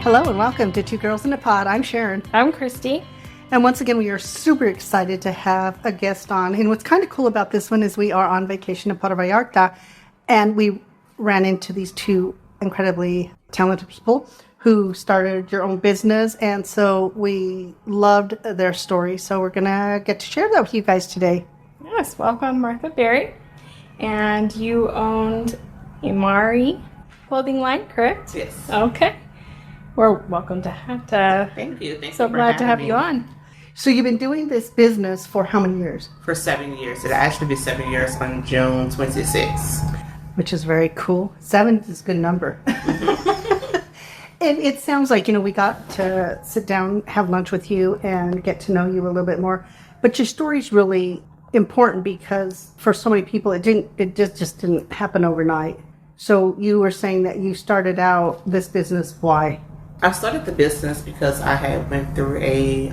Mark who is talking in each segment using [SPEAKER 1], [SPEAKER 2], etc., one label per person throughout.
[SPEAKER 1] Hello and welcome to Two Girls in a Pod. I'm Sharon.
[SPEAKER 2] I'm Christy.
[SPEAKER 1] And once again, we are super excited to have a guest on. And what's kind of cool about this one is we are on vacation in Puerto Vallarta, and we ran into these two incredibly talented people who started your own business. And so we loved their story. So we're going to get to share that with you guys today.
[SPEAKER 2] Yes, welcome, Martha Berry. And you owned IMarE clothing line, correct?
[SPEAKER 3] Yes.
[SPEAKER 2] Okay. We're welcome to have to.
[SPEAKER 3] Thank you. Thank
[SPEAKER 2] so
[SPEAKER 3] you for
[SPEAKER 2] glad to have
[SPEAKER 3] having
[SPEAKER 2] you
[SPEAKER 3] me.
[SPEAKER 2] on.
[SPEAKER 1] So you've been doing this business for how many years?
[SPEAKER 3] For 7 years. It'll actually be 7 years on June 26th.
[SPEAKER 1] Which is very cool. 7 is a good number. It sounds like, we got to sit down, have lunch with you, and get to know you a little bit more. But your story's really important because for so many people, it just didn't happen overnight. So you were saying that you started out this business. Why?
[SPEAKER 3] I started the business because I had went through a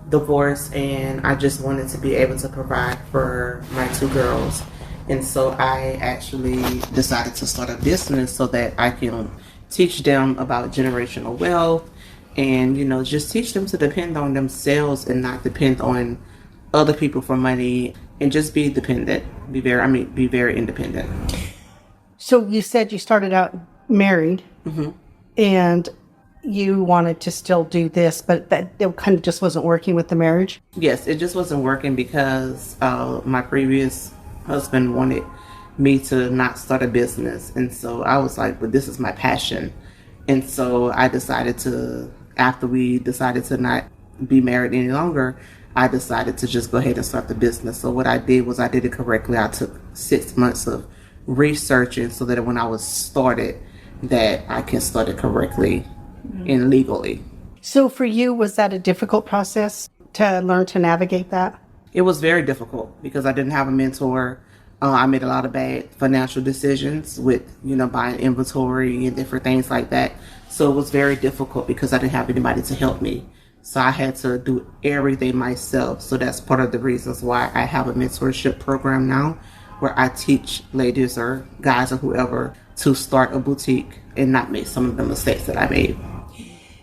[SPEAKER 3] divorce and I just wanted to be able to provide for my 2 girls. And so I actually decided to start a business so that I can teach them about generational wealth and, just teach them to depend on themselves and not depend on other people for money and just be dependent, be very independent.
[SPEAKER 1] So you said you started out married and you wanted to still do this, but that it kind of just wasn't working with the marriage?
[SPEAKER 3] Yes, it just wasn't working because my previous husband wanted me to not start a business. And so I was like, but this is my passion. And so I decided to, after we decided to not be married any longer, I decided to just go ahead and start the business. So what I did was I did it correctly. I took 6 months of researching so that when I was started, that I can start it correctly and legally.
[SPEAKER 1] So for you, was that a difficult process to learn to navigate that?
[SPEAKER 3] It was very difficult because I didn't have a mentor. I made a lot of bad financial decisions with, buying inventory and different things like that. So it was very difficult because I didn't have anybody to help me. So I had to do everything myself. So that's part of the reasons why I have a mentorship program now where I teach ladies or guys or whoever to start a boutique and not make some of the mistakes that I made.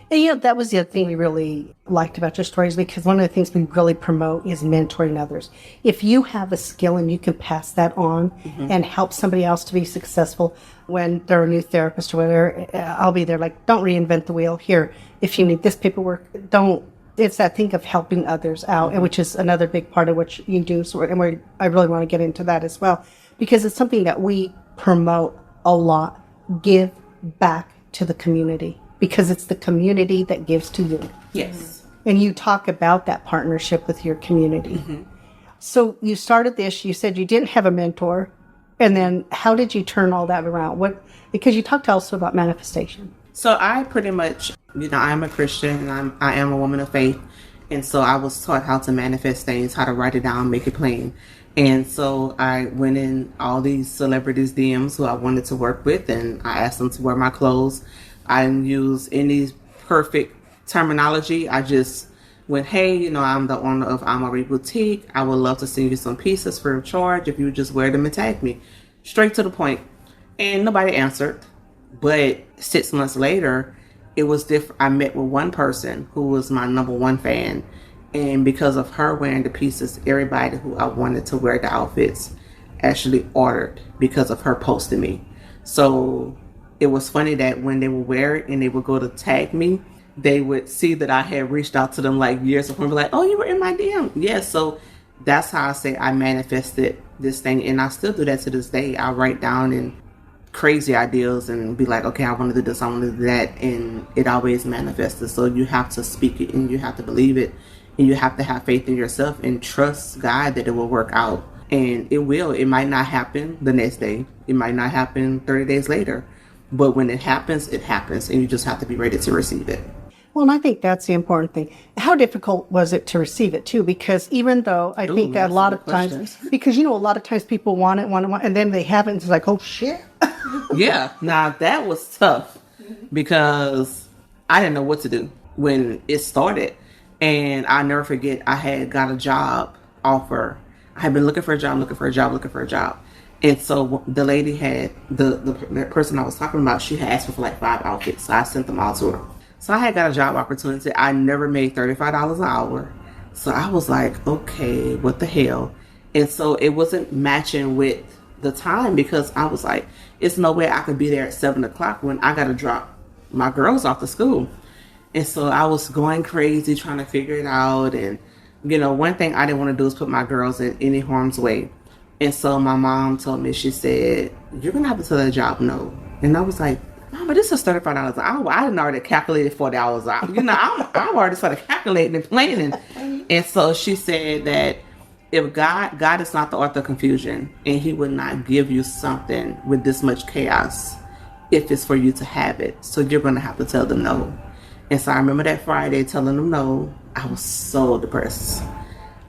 [SPEAKER 1] And that was the other thing we really liked about your stories, because one of the things we really promote is mentoring others. If you have a skill and you can pass that on and help somebody else to be successful when they're a new therapist or whatever, I'll be there like, don't reinvent the wheel. Here, if you need this paperwork, don't. It's that thing of helping others out, and which is another big part of what you do. So, I really want to get into that as well, because it's something that we promote a lot. Give back to the community, because it's the community that gives to you.
[SPEAKER 3] Yes.
[SPEAKER 1] And you talk about that partnership with your community. So you started this, you said you didn't have a mentor, and then how did you turn all that around? Because you talked also about manifestation.
[SPEAKER 3] So I pretty much, I'm a Christian and I am a woman of faith. And so I was taught how to manifest things, how to write it down, make it plain. And so I went in all these celebrities' DMs who I wanted to work with, and I asked them to wear my clothes. I didn't use any perfect terminology. I just went, hey, I'm the owner of IMarE Boutique. I would love to send you some pieces free of charge if you would just wear them and tag me. Straight to the point. And nobody answered. But 6 months later, it was different. I met with one person who was my number one fan. And because of her wearing the pieces, everybody who I wanted to wear the outfits actually ordered because of her posting me. So it was funny that when they would wear it and they would go to tag me, they would see that I had reached out to them like years before and be like, oh, you were in my DM. Yes. So that's how I say I manifested this thing. And I still do that to this day. I write down and crazy ideas and be like, okay, I want to do this, I want to do that, and it always manifests. So you have to speak it and you have to believe it and you have to have faith in yourself and trust God that it will work out. And it will. It might not happen the next day. It might not happen 30 days later. But when it happens, and you just have to be ready to receive it.
[SPEAKER 1] Well, and I think that's the important thing. How difficult was it to receive it, too? Because even though I think that a lot of times, because, a lot of times people want it, and then they have it, and it's like, oh, shit.
[SPEAKER 3] Yeah. Now, that was tough because I didn't know what to do when it started. And I'll never forget, I had got a job offer. I had been looking for a job. And so the lady had, the person I was talking about, she had asked for like 5 outfits. So I sent them all to her. So I had got a job opportunity. I never made $35 an hour. So I was like, okay, what the hell? And so it wasn't matching with the time because I was like, it's no way I could be there at 7 o'clock when I got to drop my girls off to school. And so I was going crazy trying to figure it out. And, one thing I didn't want to do is put my girls in any harm's way. And so my mom told me, she said, you're going to have to tell that job no. And I was like, Mama, this is $35 an hour. I didn't already calculated $40 an hour. I'm already started calculating and planning. And so she said that if God is not the author of confusion, and he would not give you something with this much chaos if it's for you to have it. So you're going to have to tell them no. And so I remember that Friday telling them no. I was so depressed.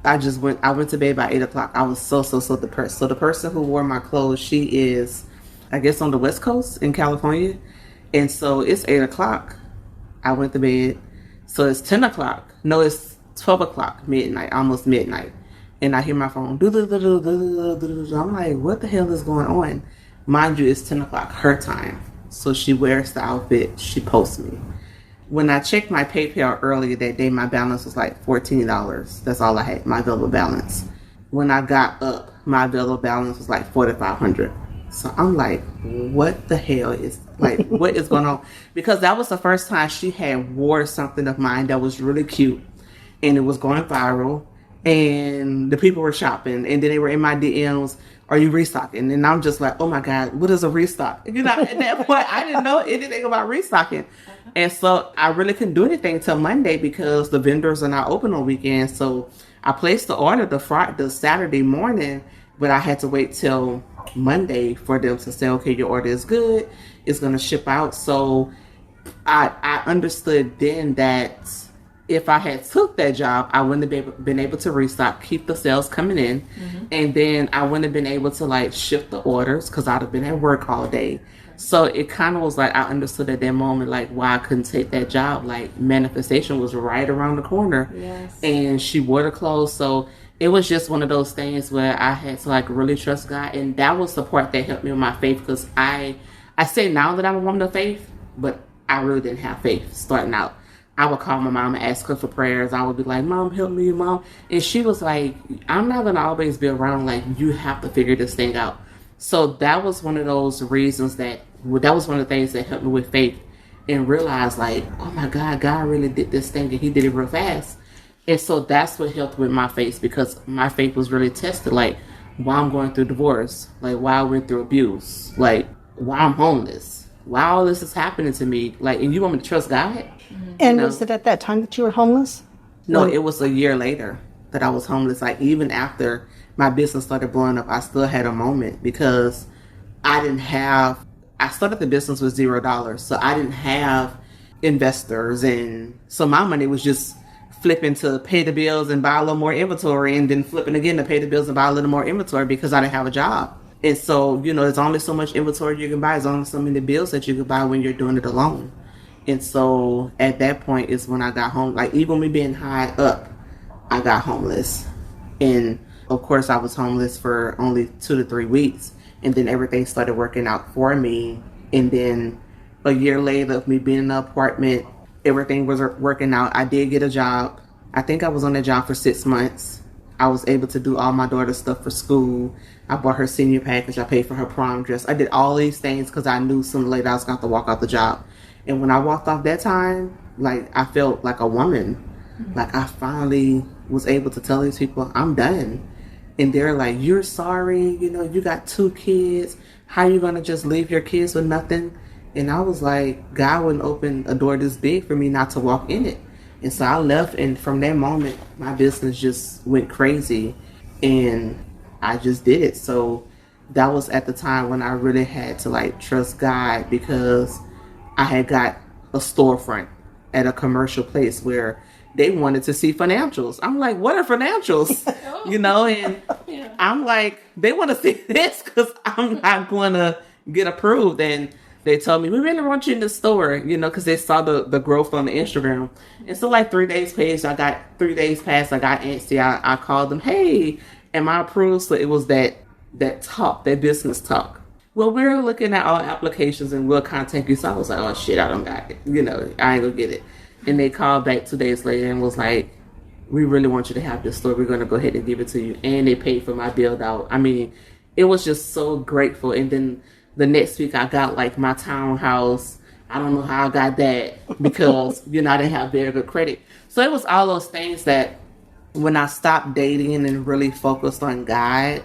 [SPEAKER 3] I went to bed by 8 o'clock. I was so depressed. So the person who wore my clothes, she is, I guess, on the West Coast in California. And so it's 8 o'clock. I went to bed. So it's 10 o'clock. No, it's 12 o'clock, midnight, almost midnight. And I hear my phone. I'm like, what the hell is going on? Mind you, it's 10 o'clock her time. So she wears the outfit. She posts me. When I checked my PayPal earlier that day, my balance was like $14. That's all I had, my available balance. When I got up, my available balance was like $4,500. So I'm like, what the hell is, what is going on? Because that was the first time she had wore something of mine that was really cute. And it was going viral. And the people were shopping. And then they were in my DMs, are you restocking? And I'm just like, oh my God, what is a restock? At that point, I didn't know anything about restocking. And so I really couldn't do anything till Monday because the vendors are not open on weekends. So I placed the order the Saturday morning, but I had to wait till Monday for them to say, okay, your order is good. It's going to ship out. So I understood then that if I had took that job, I wouldn't have been able to restock, keep the sales coming in. Mm-hmm. And then I wouldn't have been able to shift the orders because I'd have been at work all day. So it kind of was I understood at that moment, why I couldn't take that job. Manifestation was right around the corner.
[SPEAKER 2] Yes.
[SPEAKER 3] And she wore the clothes. So it was just one of those things where I had to really trust God. And that was the part that helped me with my faith because I say now that I'm a woman of faith, but I really didn't have faith starting out. I would call my mom and ask her for prayers. I would be like, Mom, help me, Mom. And she was like, I'm not going to always be around. You have to figure this thing out. So that was one of those reasons that was one of the things that helped me with faith and realize oh my God, God really did this thing and he did it real fast. And so that's what helped with my faith because my faith was really tested. While I'm going through divorce, while I went through abuse, while I'm homeless, while all this is happening to me, and you want me to trust God?
[SPEAKER 1] And was it at that time that you were homeless?
[SPEAKER 3] No, it was a year later that I was homeless. Even after my business started blowing up, I still had a moment because I started the business with $0. So I didn't have investors. And so my money was just flipping to pay the bills and buy a little more inventory and then flipping again to pay the bills and buy a little more inventory because I didn't have a job. And so, there's only so much inventory you can buy. There's only so many bills that you can buy when you're doing it alone. And so at that point is when I got home. Even me being high up, I got homeless. And of course I was homeless for only 2 to 3 weeks. And then everything started working out for me. And then a year later of me being in an apartment, everything was working out. I did get a job. I think I was on that job for 6 months. I was able to do all my daughter's stuff for school. I bought her senior package. I paid for her prom dress. I did all these things because I knew sooner or later I was going to have to walk out the job. And when I walked off that time, I felt like a woman. I finally was able to tell these people, I'm done. And they're like, you're sorry, you got 2 kids. How are you going to just leave your kids with nothing? And I was like, God wouldn't open a door this big for me not to walk in it. And so I left, and from that moment, my business just went crazy. And I just did it. So that was at the time when I really had to trust God because I had got a storefront at a commercial place where they wanted to see financials. I'm like, what are financials? And yeah. I'm like, they want to see this because I'm not going to get approved. And they told me, we really want you in the store, because they saw the growth on the Instagram. And so 3 days passed, I got antsy. I called them, hey, am I approved? So it was that talk, that business talk. well, we're looking at all applications and we'll contact you. So I was like, oh shit, I don't got it. You know, I ain't gonna get it. And they called back 2 days later and was like, we really want you to have this store. We're going to go ahead and give it to you. And they paid for my build out. I mean, it was just so grateful. And then the next week I got like my townhouse. I don't know how I got that because, you know, I didn't have very good credit. So it was all those things that when I stopped dating and really focused on God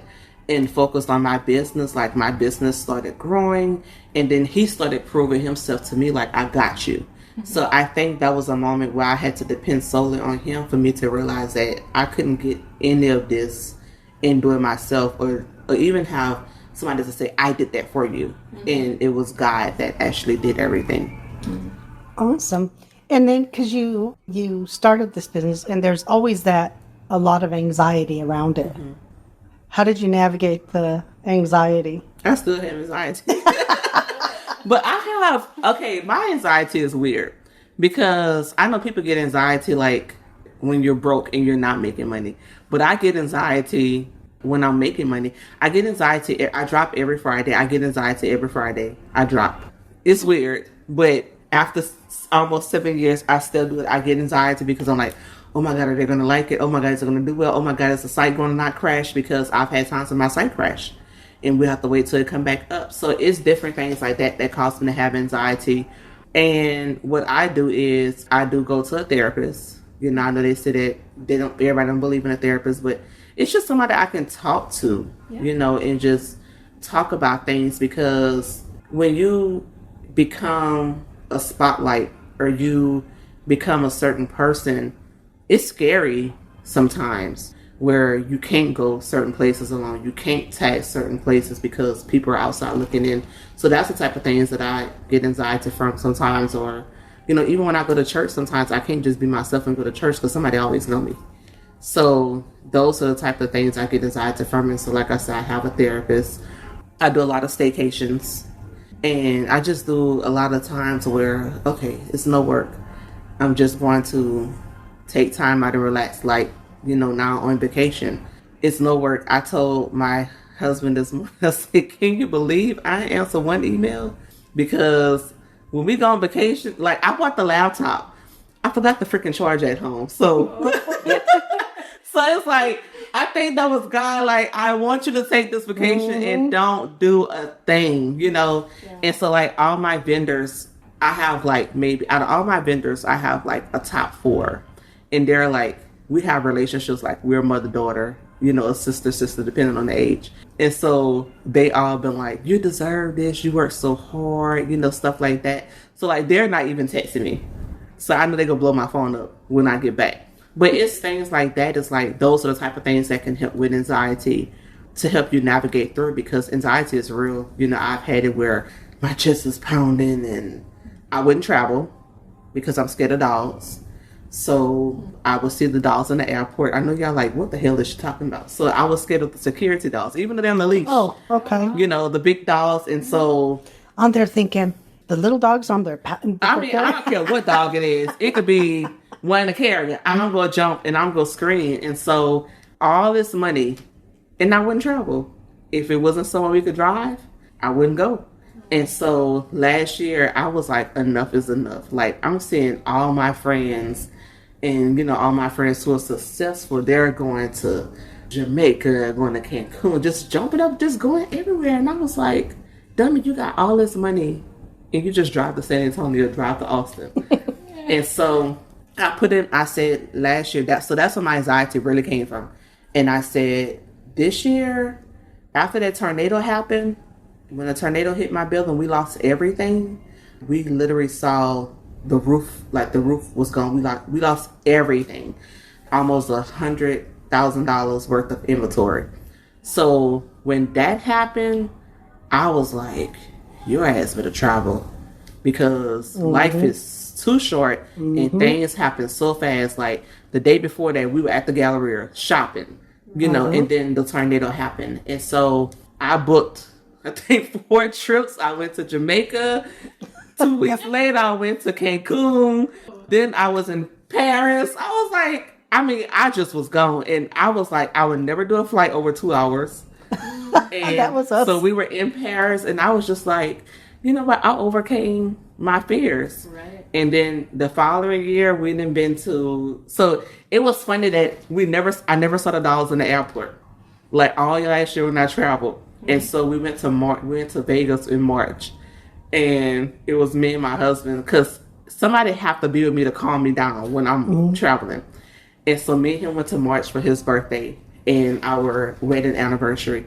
[SPEAKER 3] and focused on my business, like my business started growing. And then he started proving himself to me like, I got you. So I think that was a moment where I had to depend solely on him for me to realize that I couldn't get any of this and do it myself or even have somebody to say, I did that for you. And it was God that actually did everything.
[SPEAKER 1] Awesome. And then because you started this business and there's always a lot of anxiety around it. How did you navigate the anxiety?
[SPEAKER 3] I still have anxiety. But my anxiety is weird because I know people get anxiety like when you're broke and you're not making money. But I get anxiety when I'm making money. I get anxiety. I drop every Friday. I get anxiety every Friday. I drop. It's weird. But after almost 7 years, I still do it. I get anxiety because I'm like, oh my God, are they going to like it? Oh my God, is it going to do well? Oh my God, is the site going to not crash? Because I've had times when my site crashed. And we have to wait till it come back up. So it's different things like that cause me to have anxiety. And what I do is I do go to a therapist. You know, I know they say that everybody don't believe in a therapist, but it's just somebody I can talk to, you know, and just talk about things because when you become a spotlight or you become a certain person, it's scary sometimes. Where you can't go certain places alone. You can't tag certain places because people are outside looking in. So that's the type of things that I get anxiety from sometimes. Or, you know, even when I go to church, sometimes I can't just be myself and go to church because somebody always know me. So those are the type of things I get anxiety from. And so like I said, I have a therapist. I do a lot of staycations. And I just do a lot of times where, okay, it's no work. I'm just going to take time out and relax. Like, you know, now on vacation. It's no work. I told my husband this morning, I said, can you believe I answer one email? Because when we go on vacation, like I bought the laptop. I forgot the freaking charge at home. So, so it's like, I think that was God, like, I want you to take this vacation and don't do a thing, you know? Yeah. And so like all my vendors, I have like maybe out of all my vendors, I have like a top 4 and they're like, we have relationships like we're mother-daughter, you know, a sister, depending on the age. And so they all been like, you deserve this. You work so hard, you know, stuff like that. So like, they're not even texting me. So I know they're going to blow my phone up when I get back. But it's things like that. It's like, those are the type of things that can help with anxiety to help you navigate through because anxiety is real. You know, I've had it where my chest is pounding and I wouldn't travel because I'm scared of dogs. So I would see the dogs in the airport. I know y'all like, what the hell is she talking about? So I was scared of the security dogs, even though they're on the leash.
[SPEAKER 1] Oh, okay.
[SPEAKER 3] You know, the big dogs. And so
[SPEAKER 1] I'm there thinking, the little dog's on their
[SPEAKER 3] I mean, I don't care what dog it is. It could be one in a carrier. I'm going to jump and I'm going to scream. And so all this money, and I wouldn't travel. If it wasn't someone we could drive, I wouldn't go. And so last year, I was like, enough is enough. Like, I'm seeing all my friends and, you know, all my friends who are successful, they're going to Jamaica, going to Cancun, just jumping up, just going everywhere. And I was like, dummy, you got all this money and you just drive to San Antonio, drive to Austin. And so I said last year, that's where my anxiety really came from. And I said, this year, after that tornado happened, when the tornado hit my building, we lost everything. We literally saw the roof was gone. We lost everything, almost $100,000 worth of inventory. So when that happened, I was like, your ass better travel because life is too short and things happen so fast. Like the day before that, we were at the Galleria shopping, you know, and then the tornado happened. And so I booked, I think 4 trips. I went to Jamaica. 2 weeks later, I went to Cancun. Then I was in Paris. I was like, I just was gone. And I was like, I would never do a flight over 2 hours. And
[SPEAKER 1] That was us.
[SPEAKER 3] so we were in Paris, and I was just like, you know what? I overcame my fears.
[SPEAKER 4] Right.
[SPEAKER 3] And then the following year, we done been to. So it was funny that I never saw the dolls in the airport. Like all last year when I traveled, and so we went to Vegas in March, and it was me and my husband because somebody have to be with me to calm me down when I'm traveling. And so me and him went to March for his birthday and our wedding anniversary.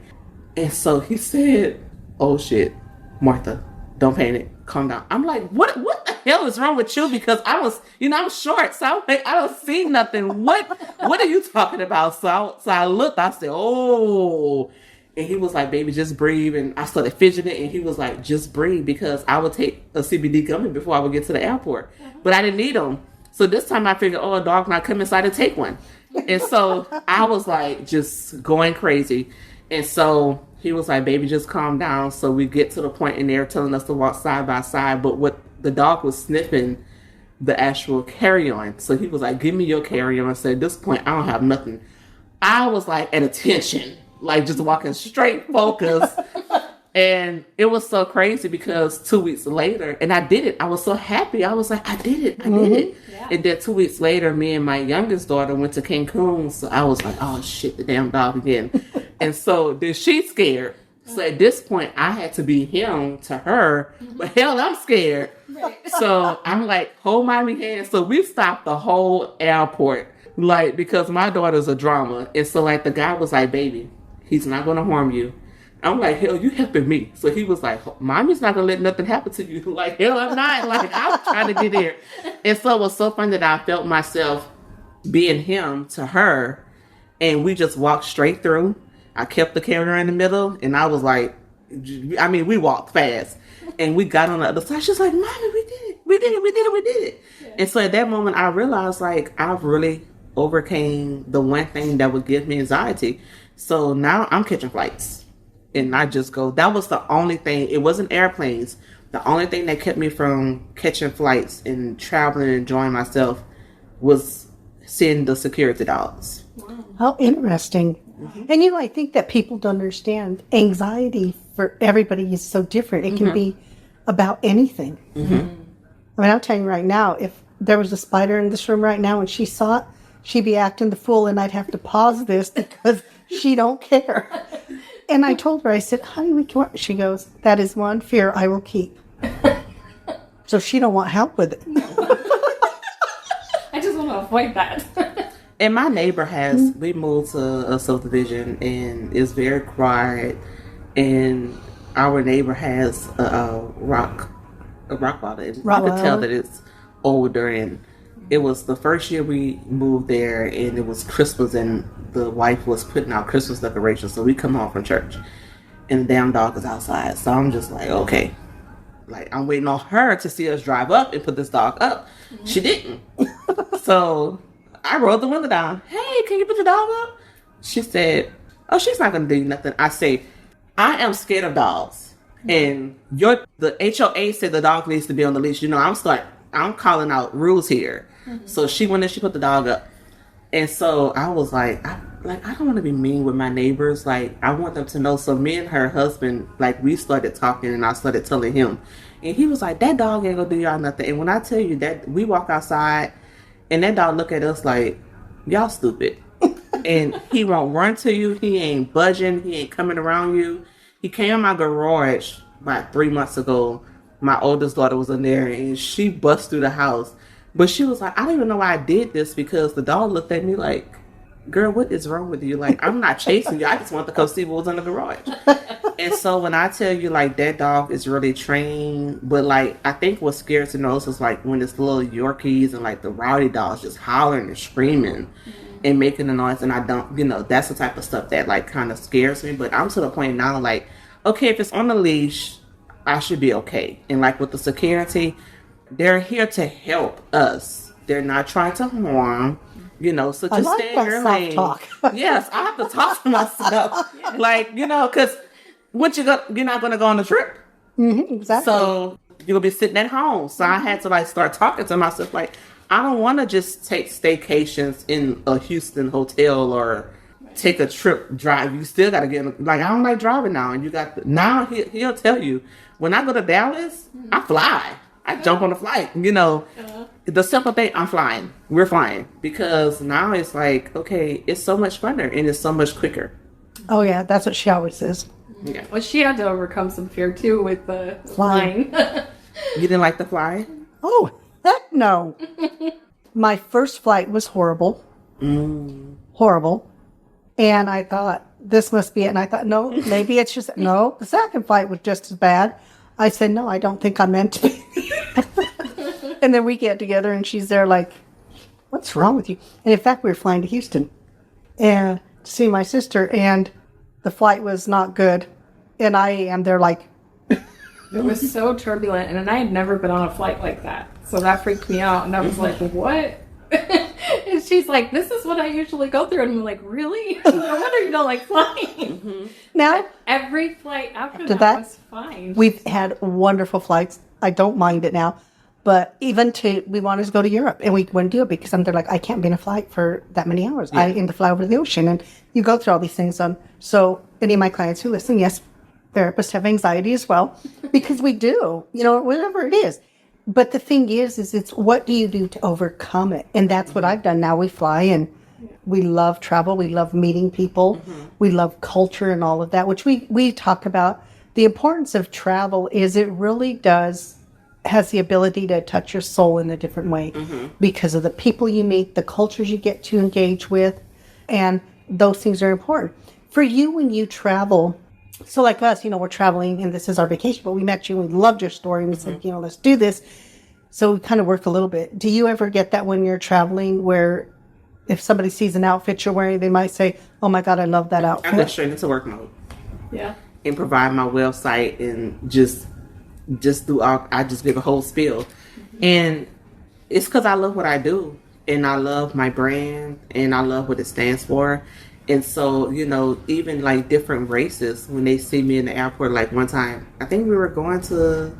[SPEAKER 3] And so he said, "Oh shit, Martha, don't panic, calm down." I'm like, what the hell is wrong with you? Because I was, I'm short, so I'm like, I don't see nothing. What are you talking about? So I looked, I said, "Oh." And he was like, "Baby, just breathe." And I started fidgeting, and he was like, "Just breathe," because I would take a CBD gummy before I would get to the airport. But I didn't need them. So this time I figured, oh, a dog might come inside and take one. And so I was like just going crazy. And so he was like, "Baby, just calm down." So we get to the point and they're telling us to walk side by side. But what the dog was sniffing the actual carry-on. So he was like, "Give me your carry-on." I said, "At this point, I don't have nothing." I was like at attention, like just walking straight focus. And it was so crazy because 2 weeks later, and I did it. I was so happy. I was like, I did it. Yeah. And then 2 weeks later, me and my youngest daughter went to Cancun. So I was like, oh shit, the damn dog again. And so then she's scared. So at this point, I had to be him to her. But hell, I'm scared. Right. So I'm like, hold my hand. So we stopped the whole airport, like, because my daughter's a drama. And so like the guy was like, "Baby, he's not going to harm you." I'm like, "Hell, you helping me." So he was like, "Mommy's not going to let nothing happen to you." Like, hell, I'm not. Like, I was trying to get there. And so it was so fun that I felt myself being him to her. And we just walked straight through. I kept the camera in the middle. And I was like, we walked fast. And we got on the other side. She's like, "Mommy, we did it. We did it. We did it. We did it." Yeah. And so at that moment, I realized, like, I've really overcame the one thing that would give me anxiety. So now I'm catching flights. And I just go, that was the only thing. It wasn't airplanes. The only thing that kept me from catching flights and traveling and enjoying myself was seeing the security dogs.
[SPEAKER 1] Wow. How interesting. Mm-hmm. And I think that people don't understand anxiety for everybody is so different. It can be about anything. Mm-hmm. I mean, I'll tell you right now, if there was a spider in this room right now and she saw it, she'd be acting the fool and I'd have to pause this because she don't care. And I told her, I said, "Honey, we can." She goes, "That is one fear I will keep." So she don't want help with it.
[SPEAKER 2] I just want to avoid that.
[SPEAKER 3] And my neighbor we moved to a subdivision and it's very quiet. And our neighbor has a rock wall. And you could tell that it's older. And it was the first year we moved there and it was Christmas and the wife was putting out Christmas decorations. So we come home from church and the damn dog is outside. So I'm just like, okay. Like, I'm waiting on her to see us drive up and put this dog up. Mm-hmm. She didn't. So I rolled the window down. "Hey, can you put the dog up?" She said, "Oh, she's not going to do nothing." I say, "I am scared of dogs. And the HOA said the dog needs to be on the leash." I'm calling out rules here. Mm-hmm. So she went and she put the dog up. And so I was like, I don't want to be mean with my neighbors. Like, I want them to know. So me and her husband, like, we started talking and I started telling him. And he was like, "That dog ain't going to do y'all nothing." And when I tell you that, we walk outside and that dog look at us like, "Y'all stupid." And he won't run to you. He ain't budging. He ain't coming around you. He came in my garage about 3 months ago. My oldest daughter was in there and she bust through the house. But she was like, "I don't even know why I did this," because the dog looked at me like, "Girl, what is wrong with you? Like, I'm not chasing you. I just want to come see what was in the garage." And so when I tell you, like, that dog is really trained, but, like, I think what scares the most is, like, when it's little Yorkies and, like, the rowdy dogs just hollering and screaming and making a noise. And I don't, that's the type of stuff that, like, kind of scares me. But I'm to the point now, like, okay, if it's on the leash, I should be okay. And, like, with the security, they're here to help us. They're not trying to harm. So just stay in your lane. Yes, I have to talk to myself. Like, because you're not going to go on the trip.
[SPEAKER 1] Mm-hmm, exactly.
[SPEAKER 3] So you'll be sitting at home. So I had to, like, start talking to myself. Like, I don't want to just take staycations in a Houston hotel or take a trip, drive. You still got to get like I don't like driving now, and you got now he'll tell you when I go to Dallas, I fly. I jump on a flight. You know, the simple thing, I'm flying. We're flying because now it's like okay, it's so much funner and it's so much quicker.
[SPEAKER 1] Oh yeah, that's what she always says.
[SPEAKER 3] Yeah.
[SPEAKER 2] Well, she had to overcome some fear too with the
[SPEAKER 1] Flying.
[SPEAKER 2] flying.
[SPEAKER 3] You didn't like the fly?
[SPEAKER 1] Oh heck no! My first flight was horrible. Horrible. And I thought, this must be it. And I thought, no, maybe it's just, no. The second flight was just as bad. I said, no, I don't think I'm meant to be. And then we get together and she's there like, what's wrong with you? And in fact, we were flying to Houston and to see my sister, and the flight was not good. And I am there like,
[SPEAKER 2] It was so turbulent, and I had never been on a flight like that. So that freaked me out, and I was like, what? And she's like, this is what I usually go through. And I'm like, really? No wonder you don't like flying.
[SPEAKER 1] now
[SPEAKER 2] Every flight after
[SPEAKER 1] that,
[SPEAKER 2] that was fine.
[SPEAKER 1] we've had wonderful flights. I don't mind it now. But even we wanted to go to Europe, and we wouldn't do it because I'm there like, I can't be in a flight for that many hours. I need to fly over the ocean, and you go through all these things. So any of my clients who listen, yes, therapists have anxiety as well, because we do, whatever it is. But the thing is it's what do you do to overcome it? And that's what I've done. Now we fly and we love travel. We love meeting people. We love culture and all of that, which we talk about. The importance of travel is it really has the ability to touch your soul in a different way because of the people you meet, the cultures you get to engage with, and those things are important. For you when you travel, so like us, we're traveling and this is our vacation, but we met you and we loved your story and we said, let's do this. So we kind of worked a little bit. Do you ever get that when you're traveling where if somebody sees an outfit you're wearing, they might say, oh my God, I love that outfit?
[SPEAKER 3] I'm just straight into work mode.
[SPEAKER 2] Yeah.
[SPEAKER 3] And provide my website and just do all, I just give a whole spiel. And it's because I love what I do and I love my brand and I love what it stands for. And so, even like different races, when they see me in the airport, like one time, I think we were going to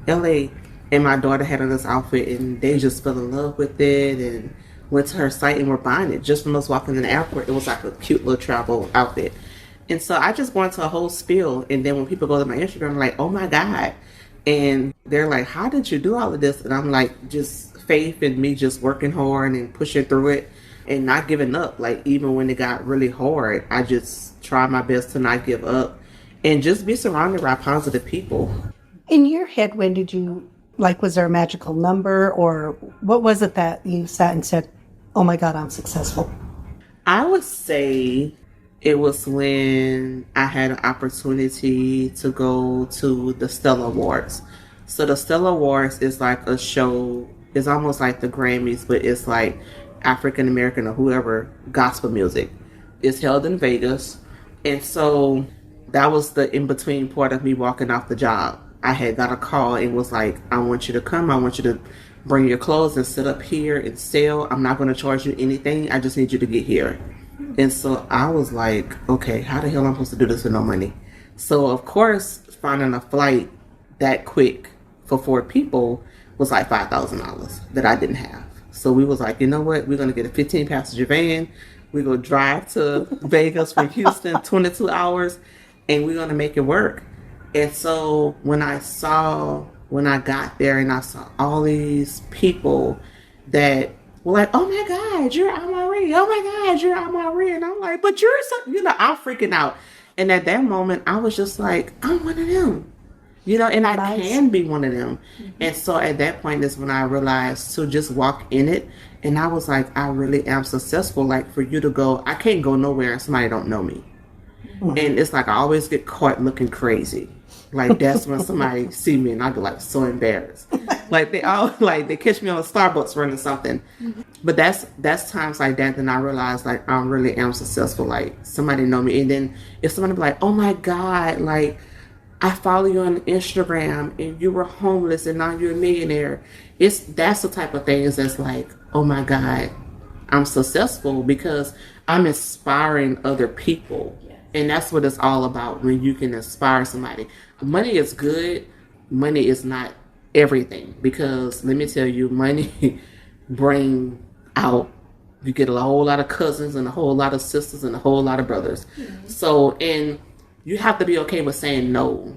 [SPEAKER 3] LA and my daughter had on this outfit and they just fell in love with it and went to her site and were buying it just from us walking in the airport. It was like a cute little travel outfit. And so I just go into a whole spiel. And then when people go to my Instagram, I'm like, oh my God. And they're like, how did you do all of this? And I'm like, just faith in me, just working hard and pushing through it. And not giving up. Like, even when it got really hard, I just try my best to not give up and just be surrounded by positive people.
[SPEAKER 1] In your head, when did you, was there a magical number or what was it that you sat and said, oh my God, I'm successful?
[SPEAKER 3] I would say it was when I had an opportunity to go to the Stella Awards. So the Stella Awards is like a show, it's almost like the Grammys, but it's like African American or whoever gospel music. It's held in Vegas. And so that was the in-between part of me walking off the job. I had got a call and was like, I want you to come. I want you to bring your clothes and sit up here and sell. I'm not going to charge you anything. I just need you to get here. And so I was like, okay, how the hell am I supposed to do this with no money? So of course, finding a flight that quick for 4 people was like $5,000 that I didn't have. So we was like, you know what? We're going to get a 15-passenger van. We're going to drive to Vegas from Houston, 22 hours, and we're going to make it work. And so when I got there and I saw all these people that were like, oh my God, you're IMarE. Oh my God, you're IMarE. And I'm like, but you're something, I'm freaking out. And at that moment, I was just like, I'm one of them. And I can be one of them. And so at that point is when I realized to just walk in it. And I was like, I really am successful. Like for you to go, I can't go nowhere and somebody don't know me. And it's like I always get caught looking crazy. Like that's when somebody see me and I get like so embarrassed. Like they catch me on a Starbucks running something. But that's times like that then I realize like I really am successful. Like somebody know me. And then if somebody be like, oh my God, like I follow you on Instagram and you were homeless and now you're a millionaire. That's the type of things that's like, oh my God, I'm successful because I'm inspiring other people. Yes. And that's what it's all about when you can inspire somebody. Money is good. Money is not everything because let me tell you, money bring out You get a whole lot of cousins and a whole lot of sisters and a whole lot of brothers. So, and you have to be okay with saying no,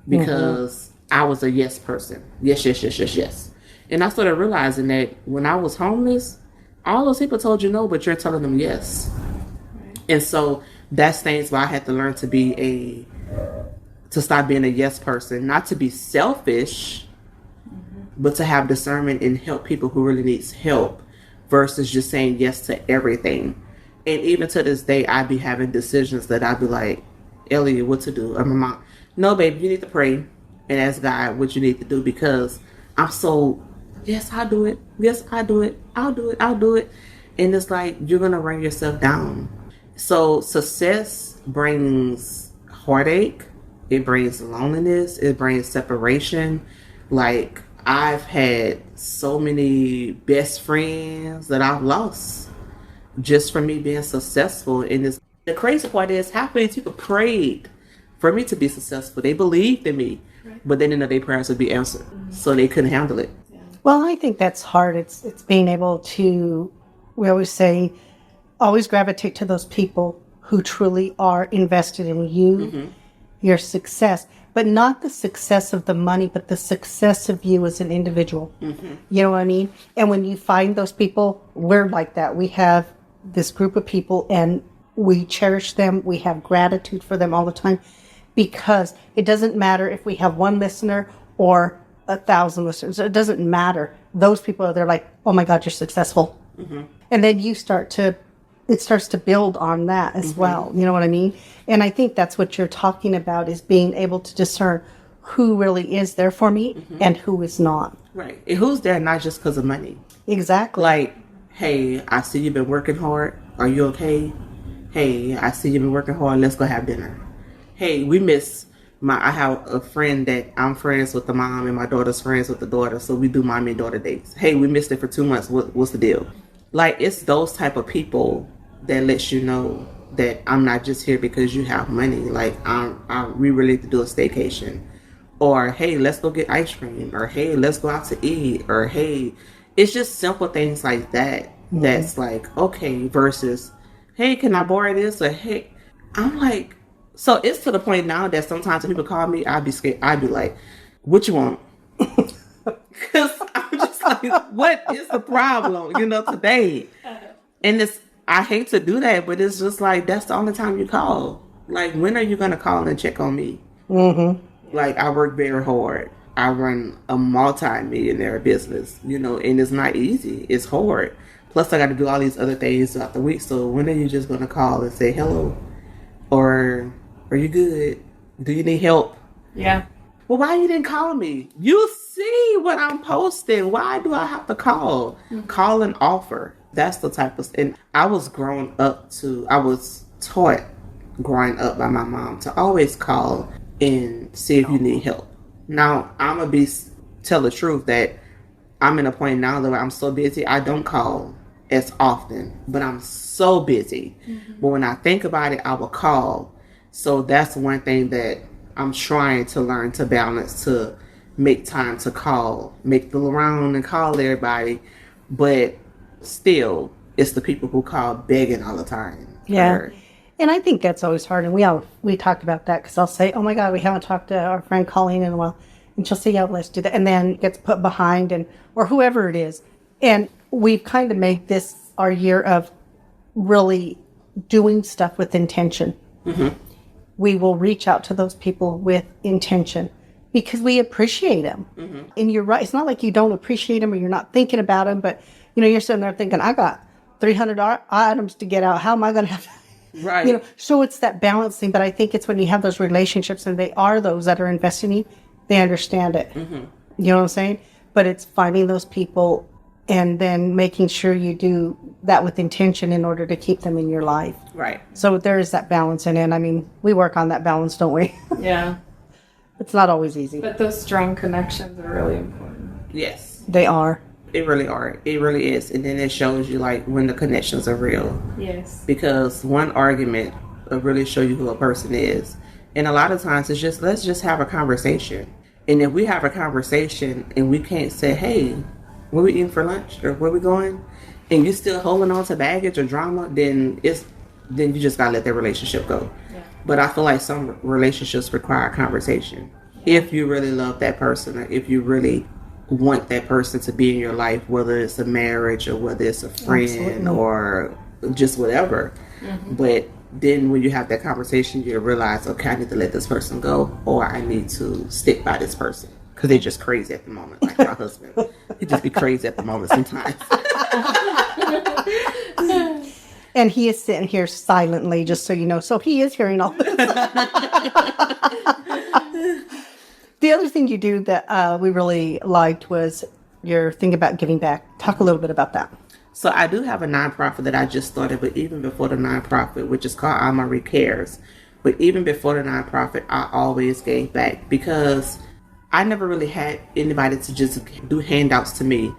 [SPEAKER 3] because I was a yes person. Yes, yes, yes, yes, yes. And I started realizing that when I was homeless, all those people told you no, but you're telling them yes. And so that's things where I had to learn to stop being a yes person, not to be selfish, but to have discernment and help people who really needs help versus just saying yes to everything. And even to this day, I'd be having decisions that I'd be like, Elliot, what to do? Or my mom, no, babe, you need to pray and ask God what you need to do, because I'm so, yes, I'll do it. Yes, I'll do it. I'll do it. I'll do it. And it's like, you're going to run yourself down. So success brings heartache. It brings loneliness. It brings separation. Like, I've had so many best friends that I've lost just from me being successful. And the crazy part is, half many people prayed for me to be successful. They believed in me, but they didn't know their prayers would be answered. So they couldn't handle it.
[SPEAKER 1] Well, I think that's hard. It's being able to, we always say, always gravitate to those people who truly are invested in you, your success, but not the success of the money, but the success of you as an individual. You know what I mean? And when you find those people, we're like that. We have this group of people and we cherish them. We have gratitude for them all the time, because it doesn't matter if we have one listener or 1,000 listeners. It doesn't matter. Those people are there like, oh my God, you're successful. And then it starts to build on that as well. You know what I mean? And I think that's what you're talking about, is being able to discern who really is there for me and who is not.
[SPEAKER 3] Right. And who's there not just because of money.
[SPEAKER 1] Exactly.
[SPEAKER 3] Like, hey, I see you've been working hard. Are you okay? Hey, I see you've been working hard. Let's go have dinner. Hey, I have a friend that I'm friends with the mom, and my daughter's friends with the daughter. So we do mom and daughter dates. Hey, we missed it for 2 months. What's the deal? Like, it's those type of people that lets you know that I'm not just here because you have money. Like, we really need to do a staycation. Or, hey, let's go get ice cream. Or, hey, let's go out to eat. Or, hey, it's just simple things like that. That's like, okay, versus, hey, can I borrow this? Or, hey, I'm like, so it's to the point now that sometimes when people call me, I'd be scared. I'd be like, what you want? Because I'm just like, what is the problem, today? And I hate to do that, but it's just like, that's the only time you call. Like, when are you going to call and check on me? Like, I work very hard. I run a multi-millionaire business, and it's not easy. It's hard. Plus, I got to do all these other things throughout the week. So when are you just going to call and say hello? Or, are you good? Do you need help?
[SPEAKER 2] Yeah.
[SPEAKER 3] Well, why you didn't call me? You see what I'm posting. Why do I have to call? Call and offer. That's the type of... And I was taught growing up by my mom to always call and see if you need help. Now, I'm going to tell the truth that I'm in a point now that I'm so busy, I don't call as often, but I'm so busy. But when I think about it, I will call. So that's one thing that I'm trying to learn to balance, to make time to call, make the round and call everybody. But still, it's the people who call begging all the time.
[SPEAKER 1] Yeah. And I think that's always hard. And we talked about that, because I'll say, oh my God, we haven't talked to our friend Colleen in a while. And she'll say, yeah, let's do that. And then it gets put behind, or whoever it is. And we've kind of made this our year of really doing stuff with intention. We will reach out to those people with intention, because we appreciate them. And you're right. It's not like you don't appreciate them or you're not thinking about them, but you're sitting there thinking, I got 300 items to get out. How am I going to have...
[SPEAKER 3] Right.
[SPEAKER 1] So it's that balancing, but I think it's when you have those relationships and they are those that are investing in you, they understand it. You know what I'm saying? But it's finding those people and then making sure you do that with intention in order to keep them in your life.
[SPEAKER 3] Right.
[SPEAKER 1] So there is that balance in it. I mean, we work on that balance, don't we?
[SPEAKER 2] Yeah.
[SPEAKER 1] It's not always easy.
[SPEAKER 2] But those strong connections are really important.
[SPEAKER 3] Yes.
[SPEAKER 1] They are.
[SPEAKER 3] It really are. It really is. And then it shows you, like, when the connections are real.
[SPEAKER 2] Yes.
[SPEAKER 3] Because one argument will really show you who a person is. And a lot of times it's just, let's just have a conversation. And if we have a conversation and we can't say, hey, where we eating for lunch? Or where we going? and you're still holding on to baggage or drama, then you just gotta let that relationship go. Yeah. But I feel like some relationships require conversation. If you really love that person, or if you really want that person to be in your life, whether it's a marriage or whether it's a friend Absolutely. Or just whatever. Mm-hmm. But then when you have that conversation, you realize, okay, I need to let this person go, or I need to stick by this person. Because they're just crazy at the moment. Like my husband. He just be crazy at the moment sometimes.
[SPEAKER 1] And he is sitting here silently, just so you know. So he is hearing all this. The other thing you do that we really liked was your thing about giving back. Talk a little bit about that.
[SPEAKER 3] So I do have a nonprofit that I just started, but even before the nonprofit, which is called IMarE Cares. But even before the nonprofit, I always gave back because I never really had anybody to just do handouts to me.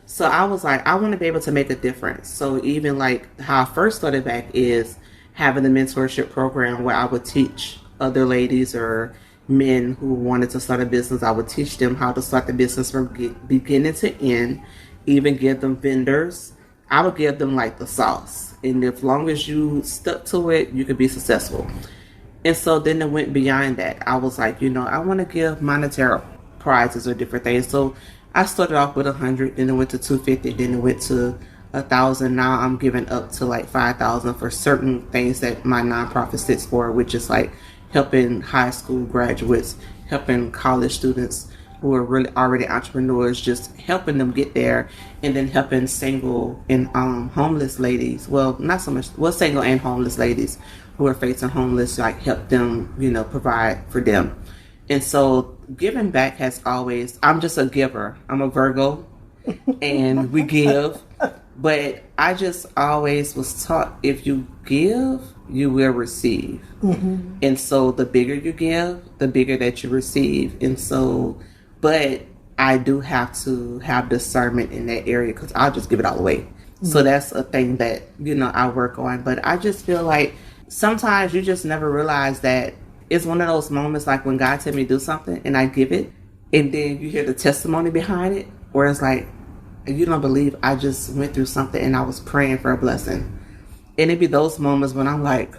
[SPEAKER 3] So I was like, I want to be able to make a difference. So even like how I first started back is having the mentorship program where I would teach other ladies or men who wanted to start a business. I would teach them how to start the business from beginning to end, even give them vendors. I would give them like the sauce. And as long as you stuck to it, you could be successful. And so then it went beyond that. I was like, I want to give monetary prizes or different things. So I started off with 100, then it went to 250, then it went to 1,000. Now I'm giving up to like 5,000 for certain things that my nonprofit sits for, which is like helping high school graduates, helping college students who are really already entrepreneurs, just helping them get there, and then helping single and homeless ladies. Well, not so much. Well, single and homeless ladies who are facing homeless, like help them, provide for them. And so giving back has always, I'm just a giver. I'm a Virgo and we give, but I just always was taught if you give, you will receive. Mm-hmm. And so the bigger you give, the bigger that you receive. And so, but I do have to have discernment in that area because I'll just give it all away. Mm-hmm. So that's a thing that, I work on. But I just feel like sometimes you just never realize that it's one of those moments like when God tells me to do something and I give it, and then you hear the testimony behind it, where it's like, you don't believe I just went through something and I was praying for a blessing. And it'd be those moments when I'm like,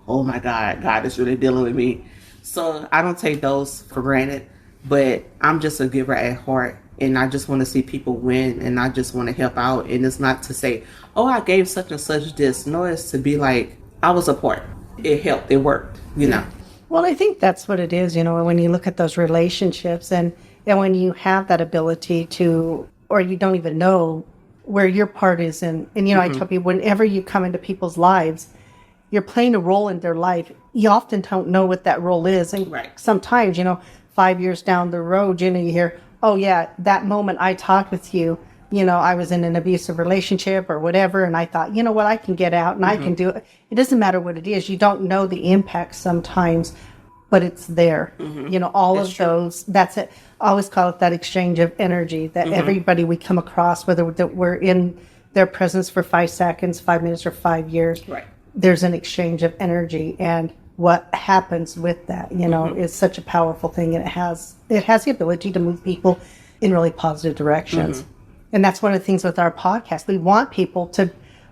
[SPEAKER 3] oh my God, God is really dealing with me. So I don't take those for granted, but I'm just a giver at heart. And I just want to see people win, and I just want to help out. And it's not to say, oh, I gave such and such this. No, it's to be like, I was a part. It helped. It worked,
[SPEAKER 1] Well, I think that's what it is, when you look at those relationships and when you have that ability to, or you don't even know where your part is in. And, I tell people, whenever you come into people's lives, you're playing a role in their life. You often don't know what that role is. And sometimes, 5 years down the road, you hear, oh yeah, that moment I talked with you, I was in an abusive relationship or whatever. And I thought, what, I can get out and I can do it. It doesn't matter what it is. You don't know the impact sometimes, but it's there. All that's of true. Those, that's it. I always call it that exchange of energy that everybody we come across, whether we're in their presence for 5 seconds, 5 minutes, or 5 years, there's an exchange of energy. And what happens with that, is such a powerful thing. And it has the ability to move people in really positive directions. And that's one of the things with our podcast.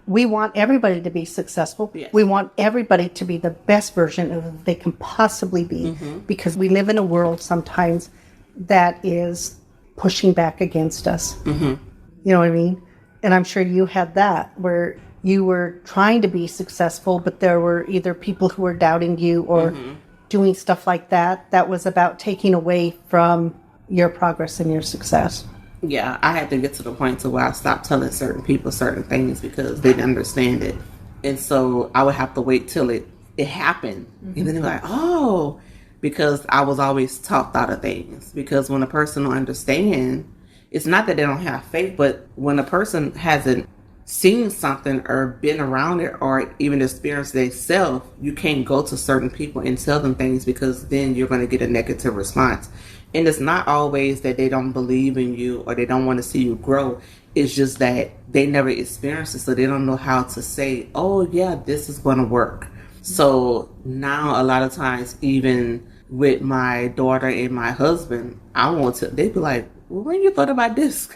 [SPEAKER 1] We want everybody to be successful. Yes. We want everybody to be the best version of they can possibly be, because we live in a world sometimes that is pushing back against us. You know what I mean? And I'm sure you had that where you were trying to be successful, but there were either people who were doubting you or doing stuff like that was about taking away from your progress and your success.
[SPEAKER 3] Yeah, I had to get to the point to where I stopped telling certain people certain things because they didn't understand it. And so I would have to wait till it happened. And then they're like, oh, because I was always talked out of things. Because when a person don't understand, it's not that they don't have faith, but when a person hasn't seen something or been around it or even experienced it themselves, you can't go to certain people and tell them things because then you're going to get a negative response. And it's not always that they don't believe in you or they don't want to see you grow. It's just that they never experienced it, so they don't know how to say, oh, yeah, this is going to work. So now a lot of times, even with my daughter and my husband, they'd be like, well, when you thought about this?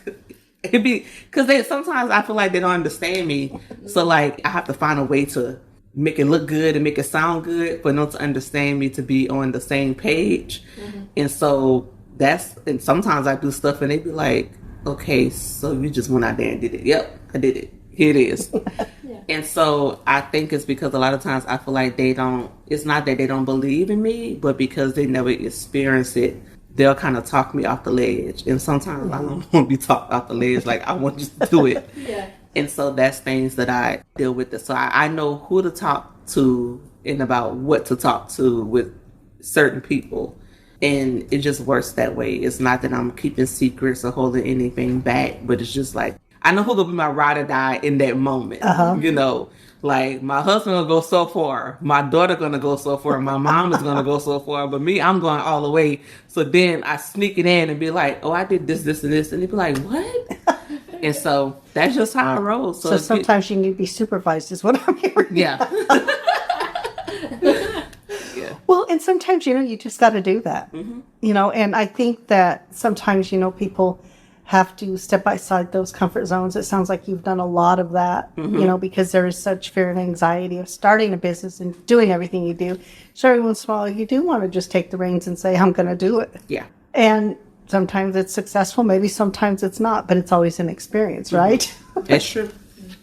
[SPEAKER 3] It be because sometimes I feel like they don't understand me. So like I have to find a way to make it look good and make it sound good for them to understand me, to be on the same page. And so and sometimes I do stuff and they be like, okay, so you just went out there and did it. Yep, I did it. Here it is. And so I think it's because a lot of times I feel like it's not that they don't believe in me, but because they never experienced it, they'll kind of talk me off the ledge. And sometimes I don't want to be talked off the ledge. Like, I want you to do it. And so that's things that I deal with. So I know who to talk to and about what to talk to with certain people. And it just works that way. It's not that I'm keeping secrets or holding anything back, but it's just like, I know who's going to be my ride or die in that moment. You know, like my husband gonna go so far, my daughter gonna go so far, my mom is gonna go so far, but me, I'm going all the way. So then I sneak it in and be like, oh, I did this, this, and this. And they be like, what? And so that's just how I roll.
[SPEAKER 1] So sometimes you need to be supervised is what I'm hearing.
[SPEAKER 3] Yeah.
[SPEAKER 1] Well, and sometimes, you just got to do that, and I think that sometimes, people have to step outside those comfort zones. It sounds like you've done a lot of that, because there is such fear and anxiety of starting a business and doing everything you do. So every once in a while, you do want to just take the reins and say, I'm going to do it.
[SPEAKER 3] Yeah.
[SPEAKER 1] And sometimes it's successful, maybe sometimes it's not, but it's always an experience, right?
[SPEAKER 3] That's true.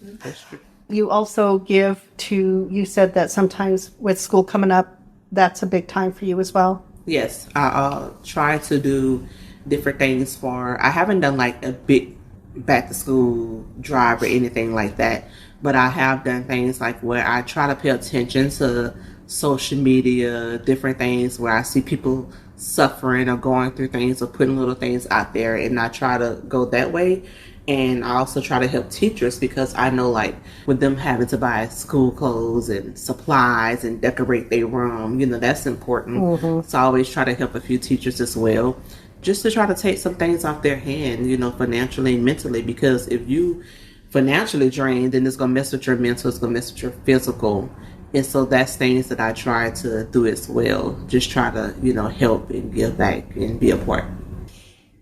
[SPEAKER 3] That's true.
[SPEAKER 1] You also you said that sometimes with school coming up, that's a big time for you as well.
[SPEAKER 3] Yes. I try to do different things I haven't done like a big back to school drive or anything like that, but I have done things like where I try to pay attention to social media, different things where I see people suffering or going through things or putting little things out there, and I try to go that way. And I also try to help teachers because I know, like, with them having to buy school clothes and supplies and decorate their room, that's important. So I always try to help a few teachers as well, just to try to take some things off their hand, financially and mentally, because if you financially drained, then it's going to mess with your mental, it's going to mess with your physical. And so that's things that I try to do as well. Just try to, help and give back and be a part.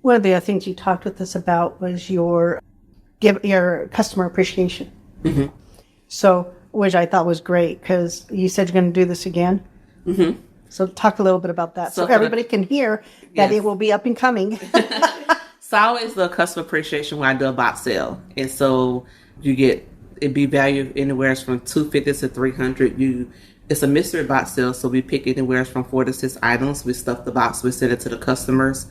[SPEAKER 1] One of the other things you talked with us about was your customer appreciation. So, which I thought was great, because you said you're going to do this again. So talk a little bit about that so everybody can hear that it will be up and coming.
[SPEAKER 3] So I always do a customer appreciation when I do a box sale. And so it'd be valued anywhere from $250 to $300. It's a mystery box sale, so we pick anywhere from 4 to 6 items. We stuff the box, we send it to the customers.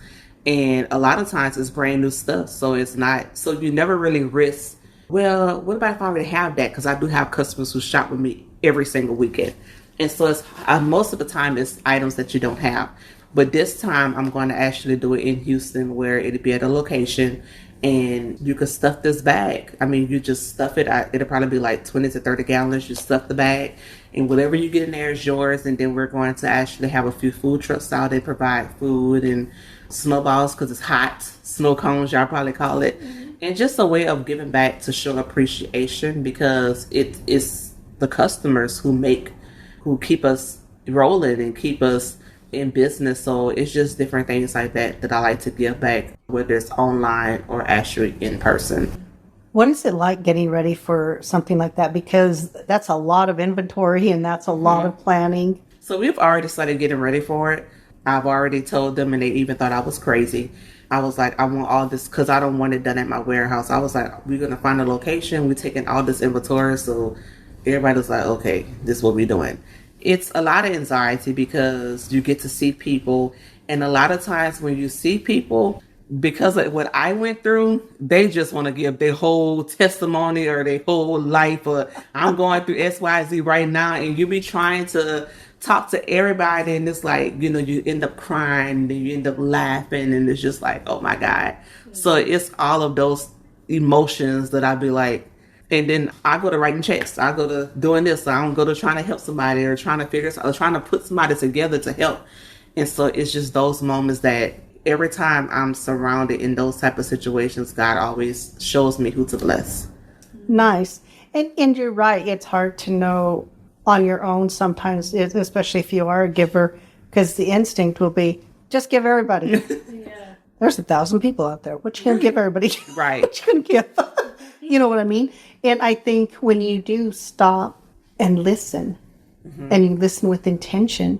[SPEAKER 3] And a lot of times it's brand new stuff. So you never really risk, well, what about if I already have that? Because I do have customers who shop with me every single weekend. And so it's most of the time it's items that you don't have. But this time I'm going to actually do it in Houston, where it'll be at a location and you can stuff this bag. I mean, you just stuff it. It'll probably be like 20 to 30 gallons. You stuff the bag and whatever you get in there is yours. And then we're going to actually have a few food trucks out. They provide food and snowballs because it's hot. Snow cones, y'all probably call it. And just a way of giving back to show appreciation, because it is the customers who keep us rolling and keep us in business. So it's just different things like that I like to give back, whether it's online or actually in person.
[SPEAKER 1] What is it like getting ready for something like that? Because that's a lot of inventory and that's a lot of planning.
[SPEAKER 3] So we've already started getting ready for it. I've already told them, and they even thought I was crazy. I was like, I want all this because I don't want it done at my warehouse. I was like, we're going to find a location. We're taking all this inventory. So everybody was like, okay, this is what we're doing. It's a lot of anxiety because you get to see people. And a lot of times when you see people, because of what I went through, they just want to give their whole testimony or their whole life. Or I'm going through XYZ right now. And you be trying to talk to everybody, and it's like, you end up crying and you end up laughing, and it's just like, oh my God. So it's all of those emotions that I be like, and then I go to writing checks. I go to doing this. I don't go to trying to help somebody or trying to figure something, or trying to put somebody together to help. And so it's just those moments that every time I'm surrounded in those type of situations, God always shows me who to bless.
[SPEAKER 1] Nice. And you're right. It's hard to know on your own sometimes, especially if you are a giver, because the instinct will be just give everybody. There's 1,000 people out there. What you gonna give everybody?
[SPEAKER 3] Right.
[SPEAKER 1] What you gonna give? You know what I mean? And I think when you do stop and listen, and you listen with intention,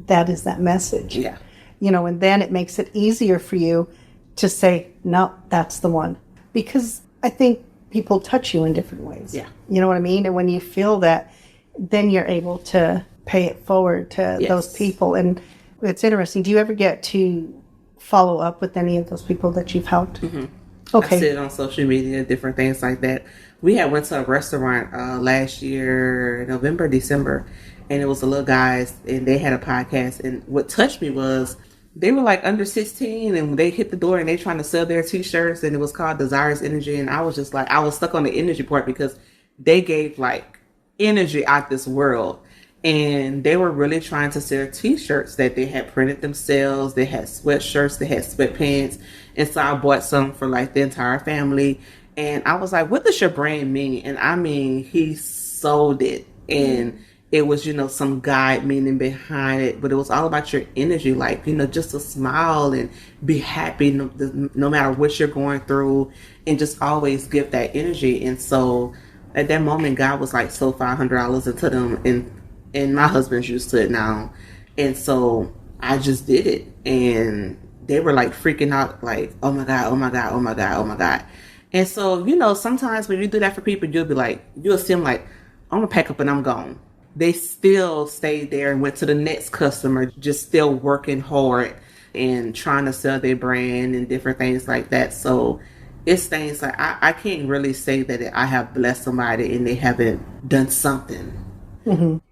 [SPEAKER 1] that is that message.
[SPEAKER 3] Yeah.
[SPEAKER 1] You know, and then it makes it easier for you to say, no, that's the one. Because I think people touch you in different ways.
[SPEAKER 3] Yeah.
[SPEAKER 1] You know what I mean? And when you feel that, then you're able to pay it forward to
[SPEAKER 3] Yes.
[SPEAKER 1] those people. And it's interesting. Do you ever get to follow up with any of those people that you've helped?
[SPEAKER 3] I
[SPEAKER 1] Okay.
[SPEAKER 3] see it on social media, different things like that. We had went to a restaurant last year, November, December, and it was the little guys, and they had a podcast. And what touched me was they were like under 16, and they hit the door and they trying to sell their T-shirts, and it was called Desires Energy. And I was just like, I was stuck on the energy part because they gave like energy out this world. And they were really trying to sell T-shirts that they had printed themselves. They had sweatshirts, they had sweatpants. And so I bought some for like the entire family. And I was like, what does your brand mean? And I mean, he sold it. And it was, some guide meaning behind it. But it was all about your energy. Like, just to smile and be happy no matter what you're going through. And just always give that energy. And so at that moment, God was like, sold $500 into them. And my husband's used to it now. And so I just did it. And they were like freaking out, like, oh my God, oh my God, oh my God, oh my God. And so, sometimes when you do that for people, you'll see them like, I'm going to pack up and I'm gone. They still stayed there and went to the next customer, just still working hard and trying to sell their brand and different things like that. So it's things like, I can't really say that I have blessed somebody and they haven't done something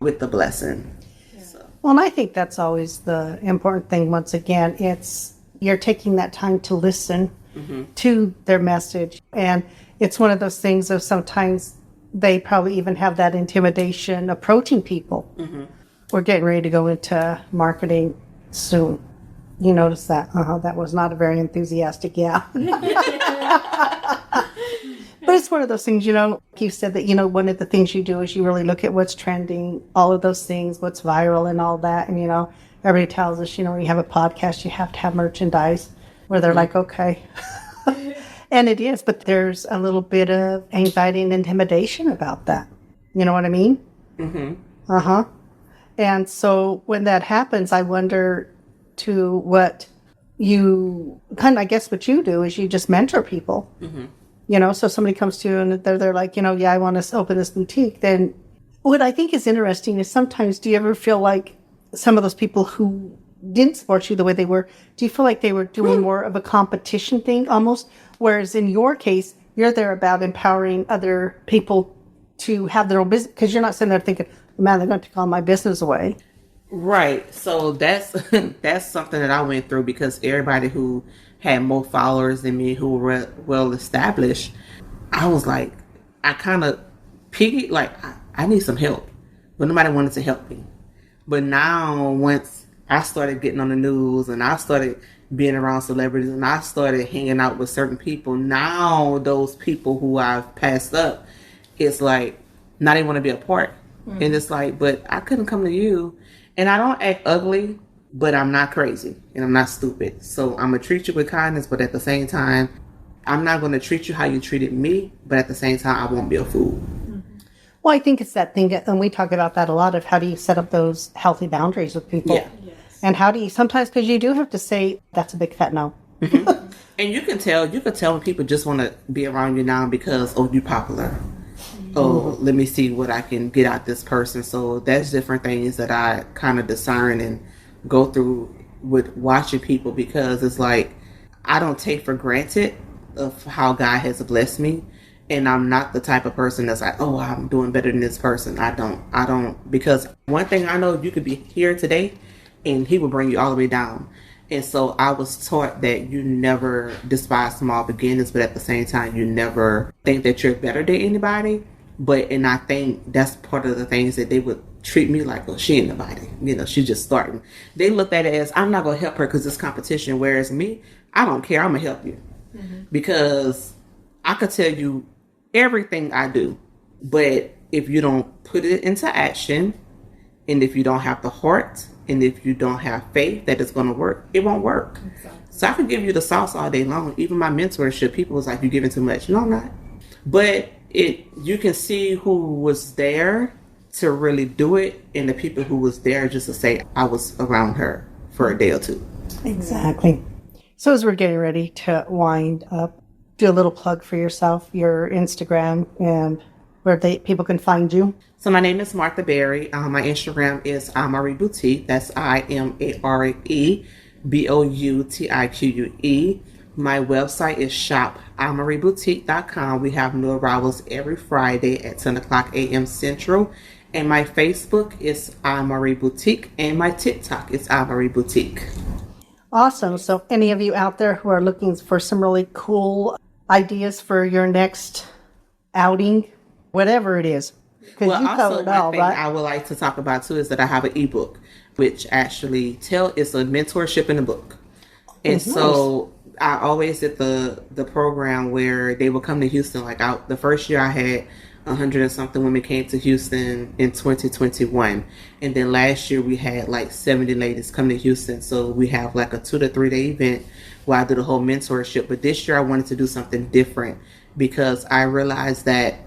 [SPEAKER 3] with the blessing. So.
[SPEAKER 1] Well, and I think that's always the important thing. Once again, it's you're taking that time to listen to their message. And it's one of those things of sometimes they probably even have that intimidation approaching people. We're getting ready to go into marketing soon. You notice that? That was not a very enthusiastic yeah. But it's one of those things, you said that, one of the things you do is you really look at what's trending, all of those things, what's viral and all that. And, everybody tells us, when you have a podcast, you have to have merchandise where they're like, okay. And it is, but there's a little bit of anxiety and intimidation about that. You know what I mean? And so when that happens, I wonder to what you I guess what you do is you just mentor people. So somebody comes to you and they're like, yeah, I want to open this boutique. Then what I think is interesting is sometimes do you ever feel like some of those people who didn't support you the way they were, do you feel like they were doing more of a competition thing almost? Whereas in your case, you're there about empowering other people to have their own business because you're not sitting there thinking, man, they're going to take all my business away.
[SPEAKER 3] Right. So that's something that I went through because everybody who had more followers than me who were well established, I was like, I kind of piggy, like, I need some help. But nobody wanted to help me. But now once I started getting on the news and I started being around celebrities and I started hanging out with certain people, now those people who I've passed up, it's like, now they want to be a part. And it's like, but I couldn't come to you. And I don't act ugly, but I'm not crazy and I'm not stupid. So I'm going to treat you with kindness, but at the same time, I'm not going to treat you how you treated me, but at the same time, I won't be a fool.
[SPEAKER 1] Well, I think it's that thing, and we talk about that a lot, of how do you set up those healthy boundaries with people?
[SPEAKER 3] Yeah.
[SPEAKER 1] And how do you, sometimes, because you do have to say, that's a big fat no.
[SPEAKER 3] And you can tell when people just want to be around you now because, oh, you're popular. Oh, let me see what I can get out this person. So that's different things that I kind of discern and go through with watching people because it's like, I don't take for granted of how God has blessed me. And I'm not the type of person that's like, oh, I'm doing better than this person. I don't, because one thing I know, you could be here today and he will bring you all the way down. And so I was taught that you never despise small beginnings, but at the same time, you never think that you're better than anybody. And I think that's part of the things that they would treat me like, oh, she ain't nobody. She's just starting. They looked at it as, I'm not going to help her because it's competition. Whereas me, I don't care. I'm going to help you. Because I could tell you everything I do. But if you don't put it into action, and if you don't have the heart, and if you don't have faith that it's going to work, it won't work. Exactly. So I could give you the sauce all day long. Even my mentorship, people was like, "You giving too much." No, I'm not. But you can see who was there to really do it, and the people who was there just to say I was around her for a day or two.
[SPEAKER 1] Exactly. So as we're getting ready to wind up, do a little plug for yourself, your Instagram, and where people can find you.
[SPEAKER 3] So my name is Martha Berry. My Instagram is IMarE Boutique. That's IMarE Boutique. My website is shopimareboutique.com. We have new arrivals every Friday at 10 o'clock a.m. Central. And my Facebook is IMarE Boutique. And my TikTok is IMarE Boutique.
[SPEAKER 1] Awesome. So any of you out there who are looking for some really cool ideas for your next outing, whatever it is, because
[SPEAKER 3] Well,
[SPEAKER 1] you
[SPEAKER 3] also
[SPEAKER 1] cover it all,
[SPEAKER 3] one thing
[SPEAKER 1] right?
[SPEAKER 3] I would like to talk about too is that I have an ebook, which actually it's a mentorship in a book. And so I always did the program where they would come to Houston. Like the first year I had 100 and something women came to Houston in 2021. And then last year we had like 70 ladies come to Houston. So we have like a 2 to 3 day event where I do the whole mentorship. But this year I wanted to do something different because I realized that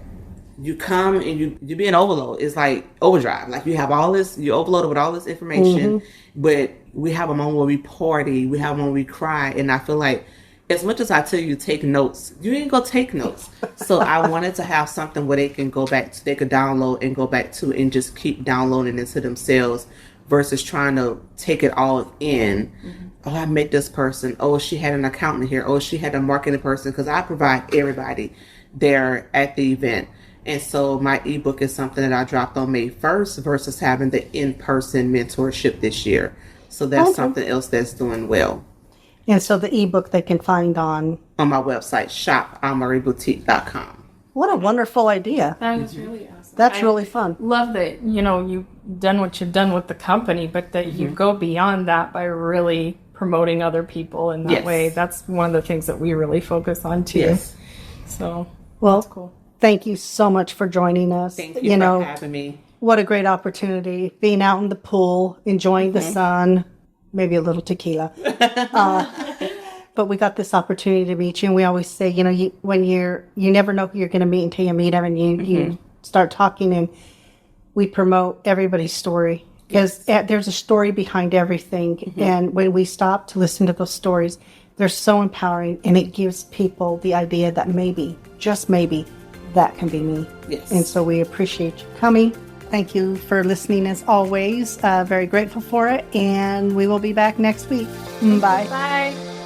[SPEAKER 3] you come and you be an overload. It's like overdrive. Like you have all this, you're overloaded with all this information, but we have a moment where we party, we have a moment where we cry. And I feel like as much as I tell you take notes, you ain't gonna take notes. So I wanted to have something where they can go back to, they could download and go back to and just keep downloading into themselves versus trying to take it all in. Oh, I met this person. Oh, she had an accountant here. Oh, she had a marketing person, because I provide everybody there at the event. And so my ebook is something that I dropped on May 1st versus having the in-person mentorship this year. So that's something else that's doing well.
[SPEAKER 1] And so the ebook they can find on
[SPEAKER 3] My website, shopimareboutique.com.
[SPEAKER 1] What a wonderful idea.
[SPEAKER 2] That is really awesome.
[SPEAKER 1] That's really fun.
[SPEAKER 2] Love that, you've done what you've done with the company, but that you go beyond that by really promoting other people in that way. That's one of the things that we really focus on too.
[SPEAKER 3] Yes.
[SPEAKER 2] So,
[SPEAKER 1] Well,
[SPEAKER 2] that's cool.
[SPEAKER 1] thank you so much for joining us.
[SPEAKER 3] Thank you for having me.
[SPEAKER 1] What a great opportunity. Being out in the pool, enjoying the sun, maybe a little tequila. But we got this opportunity to meet you. And we always say, you never know who you're going to meet until you meet them and you start talking, and we promote everybody's story. Because there's a story behind everything. And when we stop to listen to those stories, they're so empowering, and it gives people the idea that maybe, just maybe, that can be me.
[SPEAKER 3] Yes.
[SPEAKER 1] And so we appreciate you coming. Thank you for listening as always. Very grateful for it. And we will be back next week. Bye.
[SPEAKER 2] Bye.